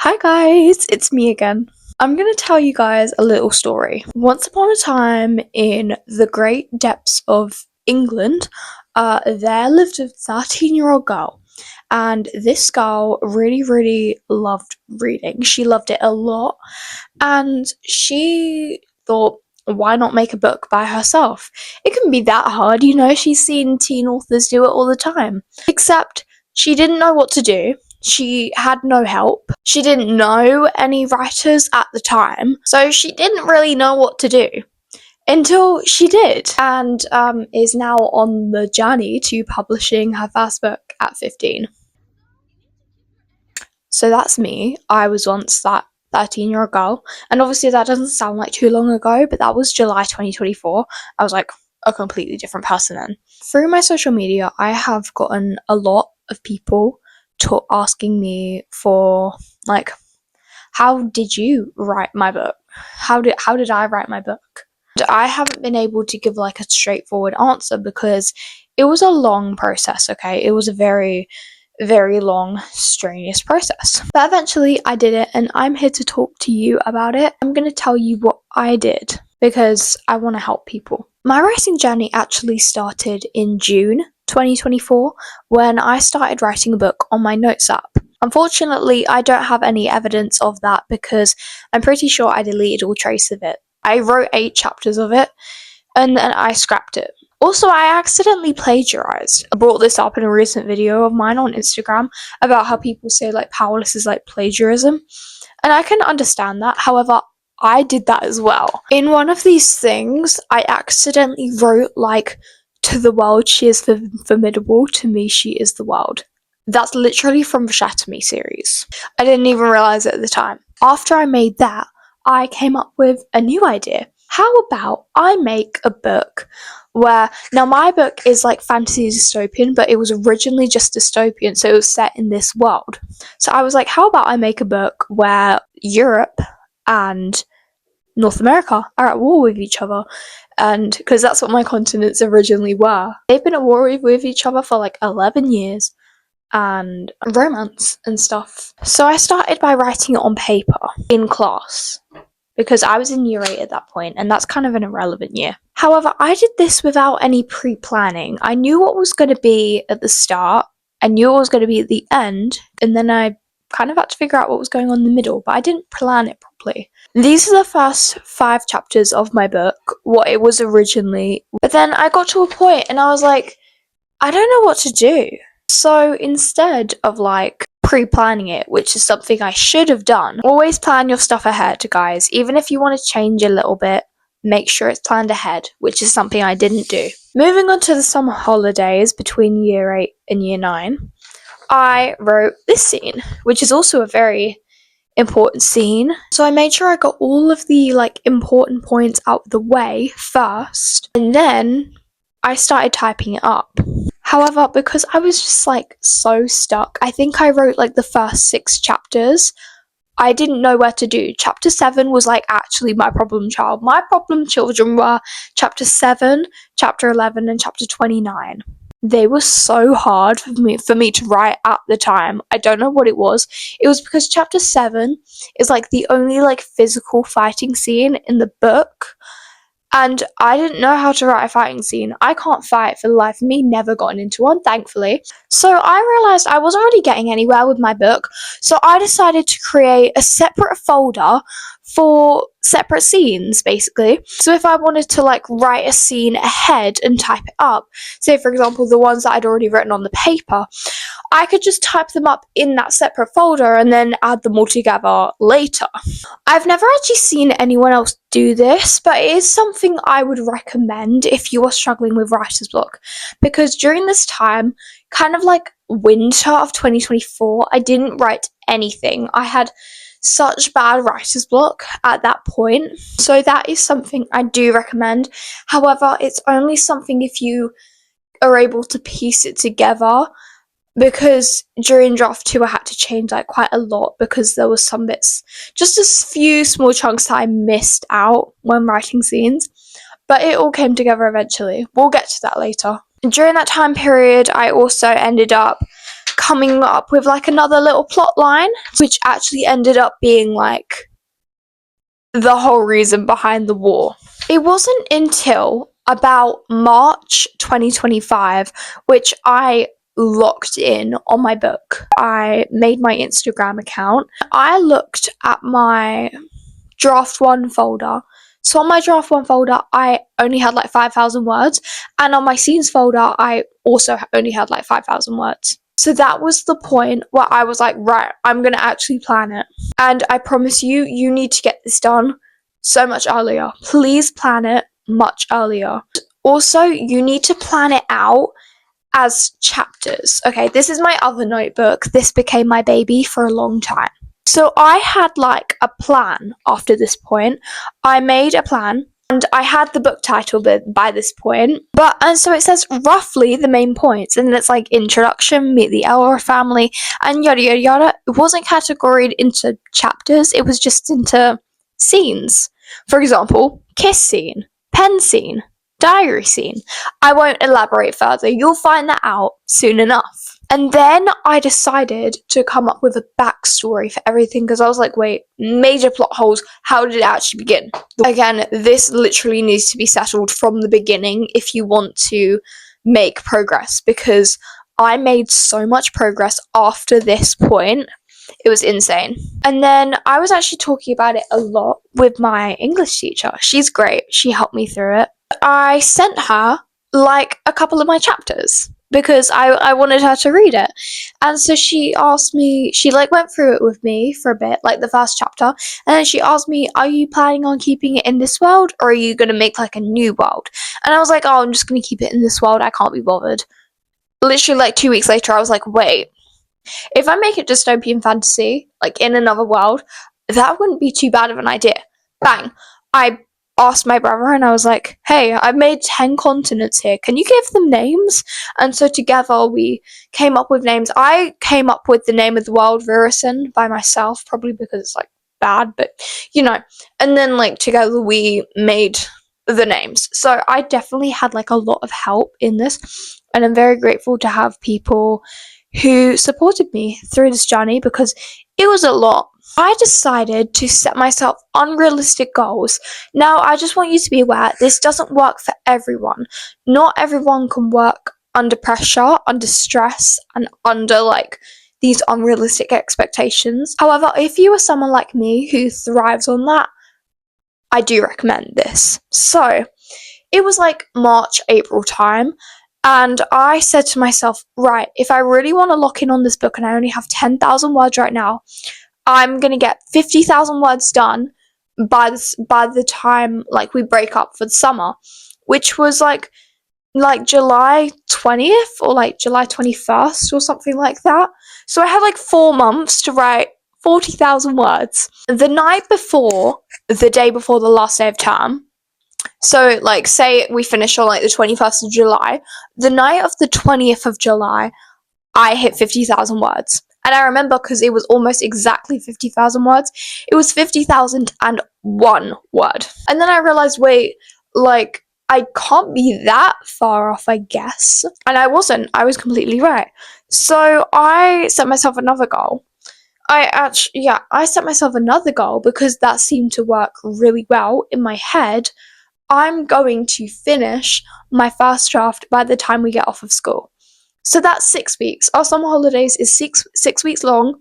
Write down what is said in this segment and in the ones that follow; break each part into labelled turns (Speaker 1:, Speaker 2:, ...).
Speaker 1: Hi guys, it's me again. I'm going to tell you guys a little story. Once upon a time in the great depths of England, there lived a 13-year-old girl. And this girl really loved reading. She loved it a lot. And she thought, why not make a book by herself? It can be that hard, she's seen teen authors do it all the time. Except she didn't know what to do. She had no help. She didn't know any writers at the time, so she didn't really know what to do until she did, and is now on the journey to publishing her first book at 15. So that's me. I was once that 13-year-old girl, and obviously that doesn't sound like too long ago, but that was July 2024. I was like a completely different person then. Through my social media, I have gotten a lot of people asking me for, like, how did you write my book? How did I write my book? I haven't been able to give like a straightforward answer because it was a long process, okay? It was a very long, strenuous process. But eventually I did it, and I'm here to talk to you about it. I'm going to tell you what I did because I want to help people. My writing journey actually started in June 2024 when I started writing a book on my notes app. Unfortunately, I don't have any evidence of that because I'm pretty sure I deleted all trace of it. I wrote 8 chapters of it and then I scrapped it. Also, I accidentally plagiarized. I brought this up in a recent video of mine on Instagram about how people say like powerless is like plagiarism. And I can understand that. However, I did that as well. In one of these things, I accidentally wrote like, to the world she is formidable, to me she is the world. That's literally from the Shatter Me series. I didn't even realize it at the time. After I made that, I came up with a new idea. How about I make a book where, now my book is like fantasy dystopian, but it was originally just dystopian, so it was set in this world. So I was like, how about I make a book where Europe and North America are at war with each other, and because that's what my continents originally were. They've been at war with each other for like 11 years, and romance and stuff. So I started by writing it on paper in class because I was in year 8 at that point, and that's kind of an irrelevant year. However, I did this without any pre-planning. I knew what was going to be at the start, I knew what was going to be at the end, and then I kind of had to figure out what was going on in the middle, but I didn't plan it properly. These are the first 5 chapters of my book, what it was originally. But then I got to a point and I was like, I don't know what to do. So instead of like pre-planning it, which is something I should have done, always plan your stuff ahead, guys. Even if you want to change a little bit, make sure it's planned ahead, which is something I didn't do. Moving on to the summer holidays between year 8 and year 9, I wrote this scene, which is also a very important scene. So I made sure I got all of the like important points out of the way first, and then I started typing it up. However, because I was just like so stuck, I think I wrote like the first 6 chapters. I didn't know where to do. Chapter 7 was like actually my problem child. My problem children were chapter 7, chapter 11, and chapter 29. They were so hard for me to write at the time. I don't know what it was. It was because chapter 7 is like the only like physical fighting scene in the book. And I didn't know how to write a fighting scene. I can't fight for the life of me, never gotten into one, thankfully. So I realised I wasn't really getting anywhere with my book, so I decided to create a separate folder for separate scenes, basically. So if I wanted to like write a scene ahead and type it up, say for example the ones that I'd already written on the paper, I could just type them up in that separate folder and then add them all together later. I've never actually seen anyone else do this, but it is something I would recommend if you are struggling with writer's block, because during this time, kind of like winter of 2024, I didn't write anything. I had such bad writer's block at that point, so that is something I do recommend. However, it's only something if you are able to piece it together, because during draft 2 I had to change like quite a lot because there was some bits, just a few small chunks that I missed out when writing scenes, but it all came together eventually. We'll get to that later. During that time period, I also ended up coming up with like another little plot line, which actually ended up being like the whole reason behind the war. It wasn't until about March 2025, which I locked in on my book. I made my Instagram account. I looked at my draft one folder. So on my draft one folder, I only had like 5,000 words. And on my scenes folder, I also only had like 5,000 words. So that was the point where I was like, right, I'm going to actually plan it. And I promise you, you need to get this done so much earlier. Please plan it much earlier. Also, you need to plan it out as chapters. Okay, this is my other notebook. This became my baby for a long time. So I had like a plan after this point. I made a plan and I had the book title by this point. And so it says roughly the main points, and then it's like introduction, meet the Elra family, and yada yada yada. It wasn't categorized into chapters, it was just into scenes. For example, kiss scene, pen scene, diary scene. I won't elaborate further, you'll find that out soon enough. And then I decided to come up with a backstory for everything, because I was like, wait, major plot holes, how did it actually begin? Again, this literally needs to be settled from the beginning if you want to make progress, because I made so much progress after this point. It was insane. And then I was actually talking about it a lot with my English teacher. She's great. She helped me through it. I sent her like a couple of my chapters because I wanted her to read it. And so she asked me, she like went through it with me for a bit, like the first chapter, and then she asked me, are you planning on keeping it in this world, or are you going to make like a new world? And I was like, oh, I'm just going to keep it in this world, I can't be bothered. Literally like 2 weeks later, I was like, wait, if I make it dystopian fantasy, like in another world, that wouldn't be too bad of an idea. Bang. I asked my brother and I was like, hey, I've made 10 continents here. Can you give them names? And so together we came up with names. I came up with the name of the world, Virison, by myself, probably because it's like bad, but you know. And then like together we made the names. So I definitely had like a lot of help in this. And I'm very grateful to have people who supported me through this journey, because it was a lot. I decided to set myself unrealistic goals. Now, I just want you to be aware, this doesn't work for everyone. Not everyone can work under pressure, under stress, and under like these unrealistic expectations. However, if you are someone like me who thrives on that, I do recommend this. So, it was like March, April time. And I said to myself, right, if I really want to lock in on this book and I only have 10,000 words right now, I'm going to get 50,000 words done by the time like we break up for the summer, which was like July 20th or like July 21st or something like that. So I had like 4 months to write 40,000 words. The night before, the day before the last day of term, so, like, say we finish on, like, the 21st of July. The night of the 20th of July, I hit 50,000 words. And I remember because it was almost exactly 50,000 words. It was 50,001 word. And then I realized, wait, like, I can't be that far off, I guess. And I wasn't. I was completely right. So, I set myself another goal. I set myself another goal because that seemed to work really well in my head. I'm going to finish my first draft by the time we get off of school. So that's 6 weeks. Our summer holidays is six weeks long.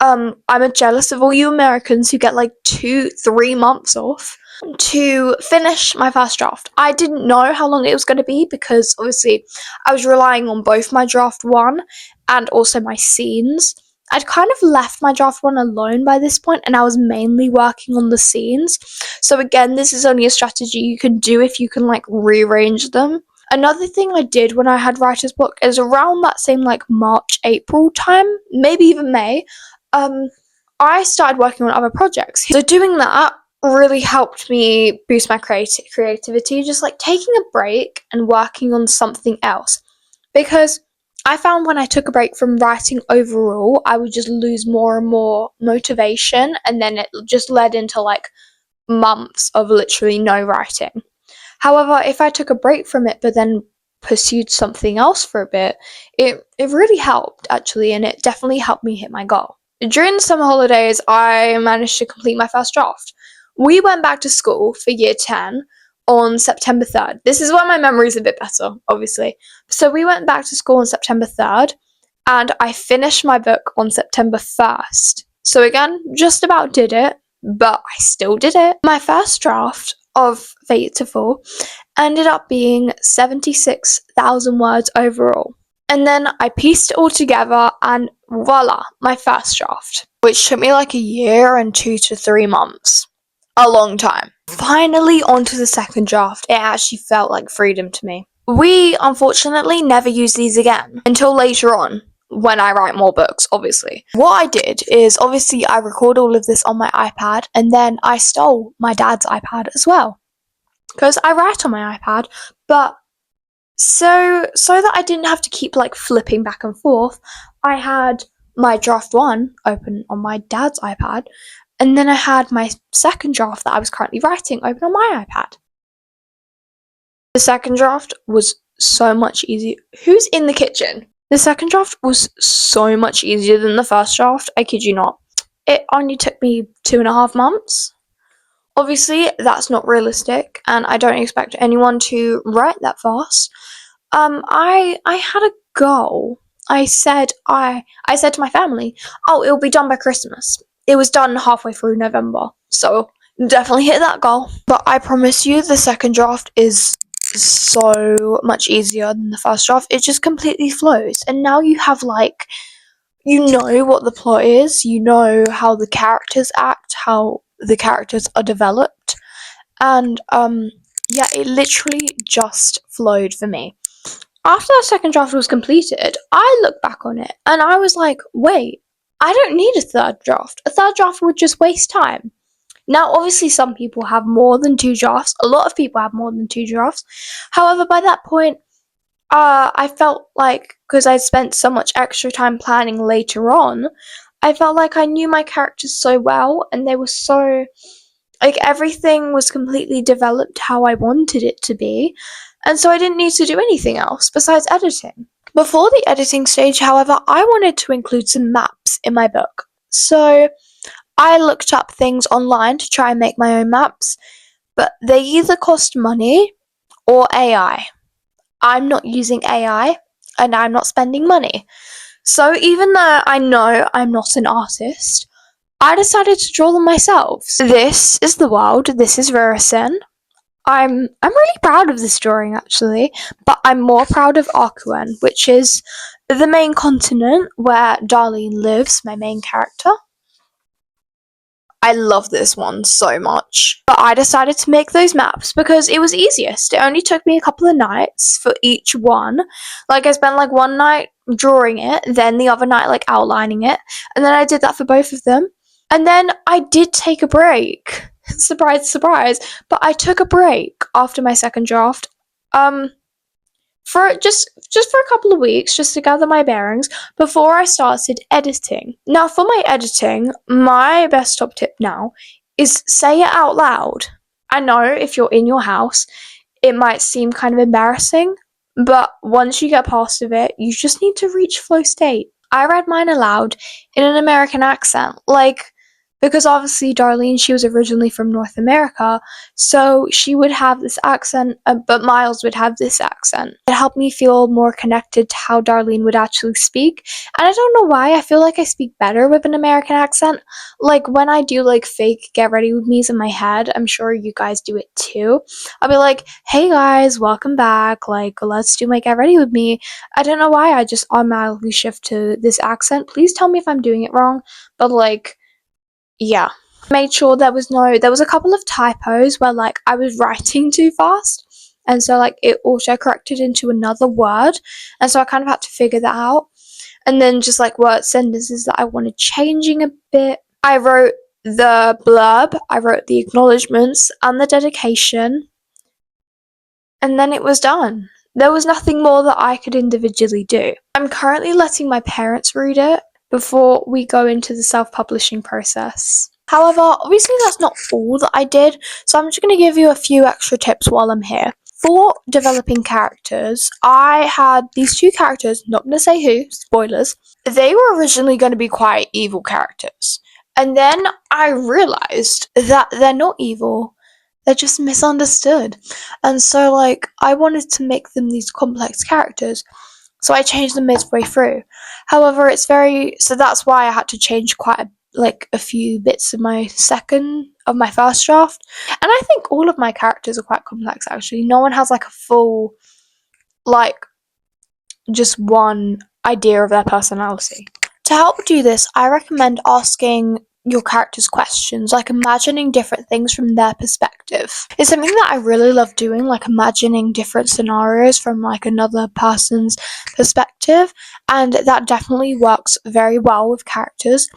Speaker 1: I'm jealous of all you Americans who get like 2-3 months off to finish my first draft. I didn't know how long it was going to be because obviously I was relying on both my draft one and also my scenes. I'd kind of left my draft one alone by this point, and I was mainly working on the scenes. So again, this is only a strategy you can do if you can like rearrange them. Another thing I did when I had writer's block is around that same like March, April time, maybe even May, I started working on other projects. So doing that really helped me boost my creativity, just like taking a break and working on something else. Because I found when I took a break from writing overall, I would just lose more and more motivation, and then it just led into like months of literally no writing. However, if I took a break from it, but then pursued something else for a bit, it really helped actually, and it definitely helped me hit my goal. During the summer holidays, I managed to complete my first draft. We went back to school for year 10 on September 3rd. This is where my memory is a bit better, obviously. So we went back to school on September 3rd, and I finished my book on September 1st. So again, just about did it, but I still did it. My first draft of Fate to Fall ended up being 76,000 words overall. And then I pieced it all together and voila, my first draft, which took me like a year and 2 to 3 months. A long time. Finally onto the second draft. It actually felt like freedom to me. We unfortunately never use these again until later on, when I write more books, obviously. What I did is, obviously, I record all of this on my iPad, and then I stole my dad's iPad as well. Because I write on my iPad, but so that I didn't have to keep like flipping back and forth, I had my draft 1 open on my dad's iPad, and then I had my second draft that I was currently writing open on my iPad. The second draft was so much easier. Who's in the kitchen? The second draft was so much easier than the first draft, I kid you not. It only took me 2.5 months. Obviously, that's not realistic, and I don't expect anyone to write that fast. I had a goal. I said to my family, oh, it'll be done by Christmas. It was done halfway through November, so definitely hit that goal. But I promise you, the second draft is so much easier than the first draft. It just completely flows, and now you have like, you know what the plot is, you know how the characters act, how the characters are developed, and yeah, it literally just flowed for me. After the second draft was completed, I looked back on it and I was like, wait, I don't need a third draft. A third draft would just waste time. Now, obviously, some people have more than 2 drafts. A lot of people have more than 2 drafts. However, by that point, I felt like, because I'd spent so much extra time planning later on, I felt like I knew my characters so well, and they were so, like, everything was completely developed how I wanted it to be, and so I didn't need to do anything else besides editing. Before the editing stage, however, I wanted to include some maps in my book. So I looked up things online to try and make my own maps, but they either cost money or AI. I'm not using AI, and I'm not spending money. So even though I know I'm not an artist, I decided to draw them myself. This is the world. This is Rurizen. I'm really proud of this drawing actually, but I'm more proud of Arkuen, which is the main continent where Darlene lives, my main character. I love this one so much. But I decided to make those maps because it was easiest. It only took me a couple of nights for each one. Like, I spent like one night drawing it, then the other night like outlining it, and then I did that for both of them. And then I did take a break. Surprise, surprise. But I took a break after my second draft. For just for a couple of weeks, just to gather my bearings before I started editing. Now, for my editing, my best top tip now is say it out loud. I know if you're in your house, it might seem kind of embarrassing, but once you get past of it, you just need to reach flow state. I read mine aloud in an American accent, like, because obviously Darlene, she was originally from North America, so she would have this accent, but Miles would have this accent. It helped me feel more connected to how Darlene would actually speak, and I don't know why, I feel like I speak better with an American accent. Like, when I do, like, fake get ready with me's in my head, I'm sure you guys do it too. I'll be like, hey guys, welcome back, like, let's do my get ready with me. I don't know why, I just automatically shift to this accent. Please tell me if I'm doing it wrong, but, like, yeah. Made sure there was a couple of typos where like I was writing too fast, and so like it auto corrected into another word, and so I kind of had to figure that out. And then just like word sentences that I wanted changing a bit. I wrote the blurb, I wrote the acknowledgements and the dedication, and then it was done. There was nothing more that I could individually do. I'm currently letting my parents read it before we go into the self-publishing process. However, obviously that's not all that I did, so I'm just going to give you a few extra tips while I'm here. For developing characters, I had these two characters, not going to say who, spoilers. They were originally going to be quite evil characters. And then I realized that they're not evil, they're just misunderstood. And so, like, I wanted to make them these complex characters. So I changed them midway through. However, so that's why I had to change a few bits of my first draft. And I think all of my characters are quite complex, actually. No one has like a full, like, just one idea of their personality. To help do this, I recommend asking your characters questions, like imagining different things from their perspective. It's something that I really love doing, like imagining different scenarios from like another person's perspective, and that definitely works very well with characters.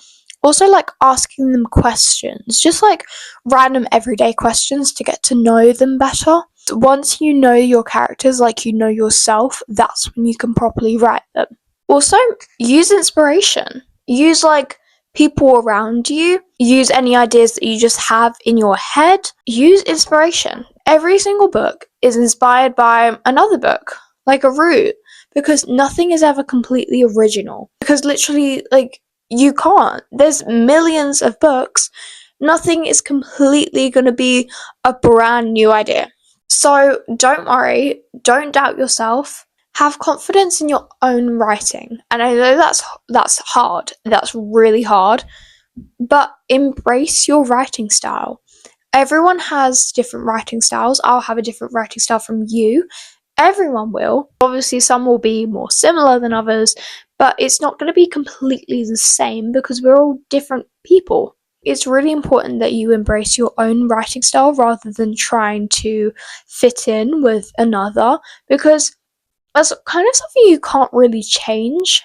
Speaker 1: Also, like asking them questions, just like random everyday questions to get to know them better. Once you know your characters, like you know yourself, that's when you can properly write them. Also, use inspiration. Use like people around you. Use any ideas that you just have in your head. Use inspiration. Every single book is inspired by another book, like a root, because nothing is ever completely original. Because literally, like, you can't. There's millions of books. Nothing is completely going to be a brand new idea. So don't worry. Don't doubt yourself. Have confidence in your own writing. And I know that's hard. That's really hard. But embrace your writing style. Everyone has different writing styles. I'll have a different writing style from you. Everyone will. Obviously, some will be more similar than others, but it's not going to be completely the same because we're all different people. It's really important that you embrace your own writing style rather than trying to fit in with another, because that's kind of something you can't really change.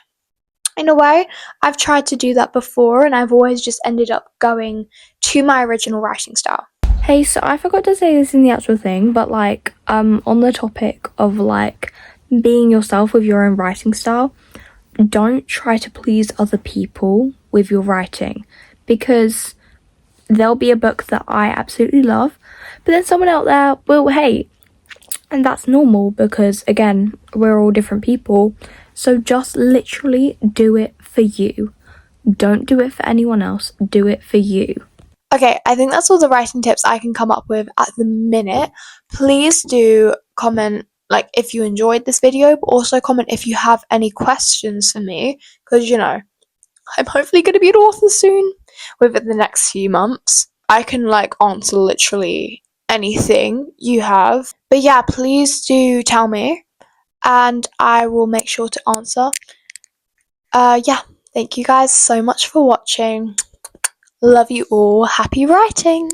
Speaker 1: In a way, I've tried to do that before and I've always just ended up going to my original writing style.
Speaker 2: Hey, so I forgot to say this in the actual thing, but like, on the topic of like being yourself with your own writing style, don't try to please other people with your writing, because there'll be a book that I absolutely love, but then someone out there will hate. And that's normal because, again, we're all different people. So just literally do it for you. Don't do it for anyone else. Do it for you.
Speaker 1: Okay, I think that's all the writing tips I can come up with at the minute. Please do comment like if you enjoyed this video, but also comment if you have any questions for me, because you know, I'm hopefully going to be an author soon within the next few months. I can like answer literally anything you have. But yeah, please do tell me and I will make sure to answer. Yeah, thank you guys so much for watching. Love you all. Happy writing!